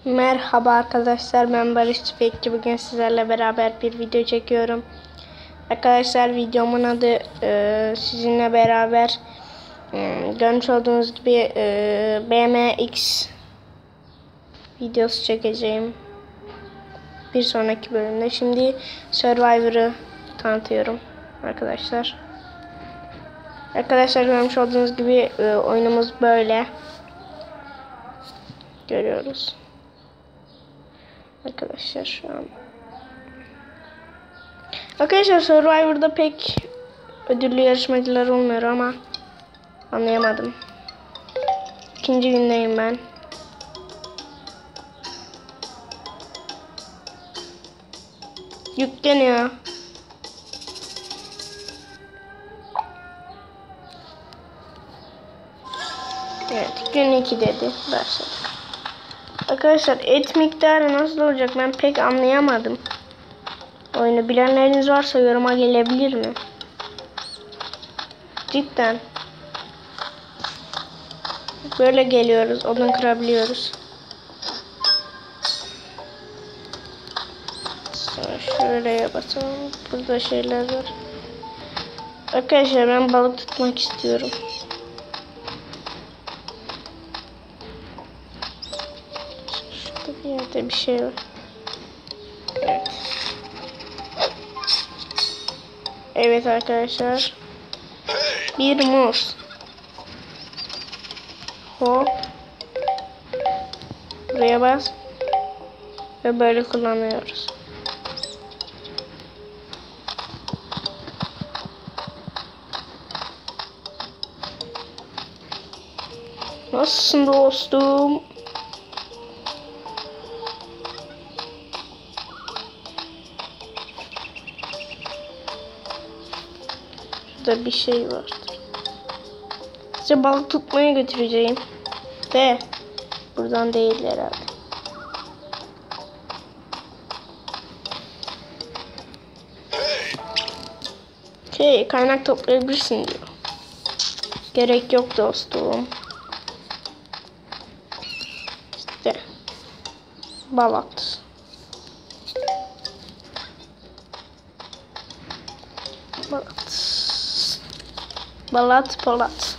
Merhaba arkadaşlar, ben Barış Tüfekçi. Bugün sizlerle beraber bir video çekiyorum. Arkadaşlar, videomun adı sizinle beraber görmüş olduğunuz gibi BMX videosu çekeceğim. Bir sonraki bölümde. Şimdi Survivor'ı tanıtıyorum arkadaşlar. Arkadaşlar, görmüş olduğunuz gibi oyunumuz böyle. Görüyoruz. Arkadaşlar şu an. Arkadaşlar, Survivor'da pek ödüllü yarışmacılar olmuyor ama anlayamadım. İkinci gündeyim ben. Yükleniyor. Evet, gün 2 dedi. Başladık. Arkadaşlar, et miktarı nasıl olacak ben pek anlayamadım. Oyunu bilenleriniz varsa yoruma gelebilir mi? Cidden. Böyle geliyoruz. Odun kırabiliyoruz. Sonra şuraya basalım. Burada şeyler var. Arkadaşlar, ben balık tutmak istiyorum. Şurada bir yerde bir şey var. Evet. Evet arkadaşlar. Bir muz. Hop. Buraya bas. Ve böyle kullanıyoruz. Nasılsın dostum? Şurada bir şey vardır. Size balık tutmaya götüreceğim. De buradan değil herhalde. Kaynak toplayabilirsin diyor. Gerek yok dostum. İşte balat. Balat polat.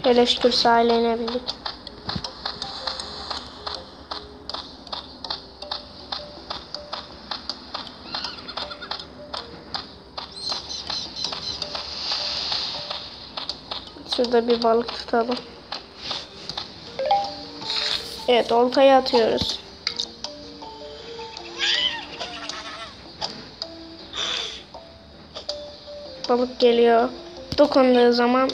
Hele şükür sahile inebildik. Şurada bir balık tutalım. Evet, oltayı atıyoruz. Balık geliyor. Dokunduğu zaman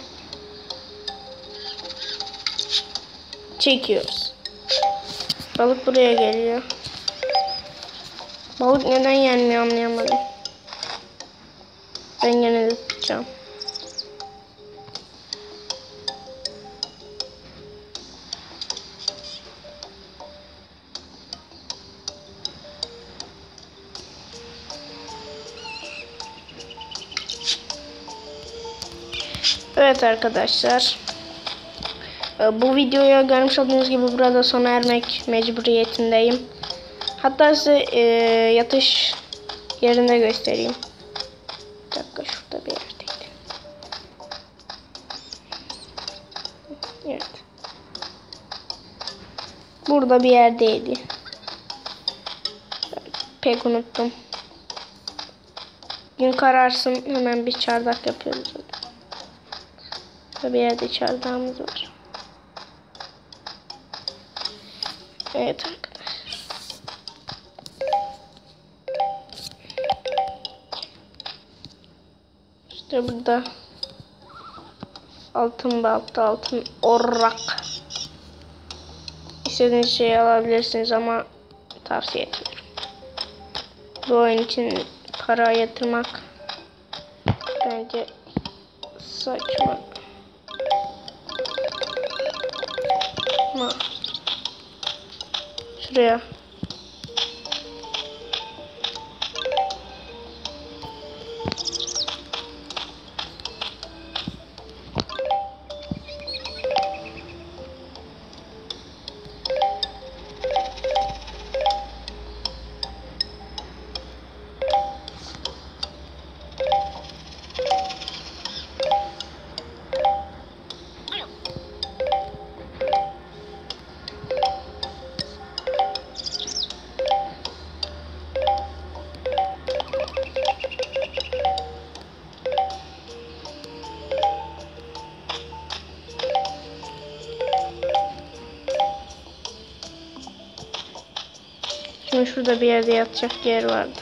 çekiyoruz. Balık buraya geliyor. Balık neden yenmiyor anlayamadım. Ben gene de tutacağım. Evet arkadaşlar. Bu videoya görmüş olduğunuz gibi burada sona ermek mecburiyetindeyim. Hatta size yatış yerinde göstereyim. Bir dakika, şurada bir yerdeydi. Evet. Burada bir yerdeydi. Pek unuttum. Gün kararsın hemen bir çardak yapıyoruz. Burada bir yerde çardağımız var. Evet arkadaşlar. İşte burada altın balta, altın orrak. İstediğiniz şeyi alabilirsiniz ama tavsiye etmiyorum. Bu oyun için para yatırmak bence saçma. Şuraya Şimdi şurada bir yerde yatacak yer vardı.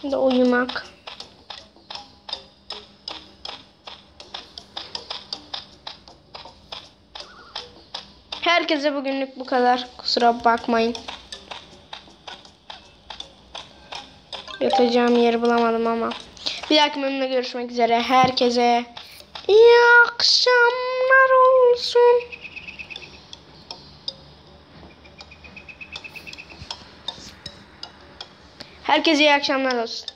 Şimdi uyumak. Herkese bugünlük bu kadar. Kusura bakmayın. Yatacağım yeri bulamadım ama. Bir dahaki bölümde görüşmek üzere. Herkese iyi akşamlar olsun. Herkese iyi akşamlar olsun.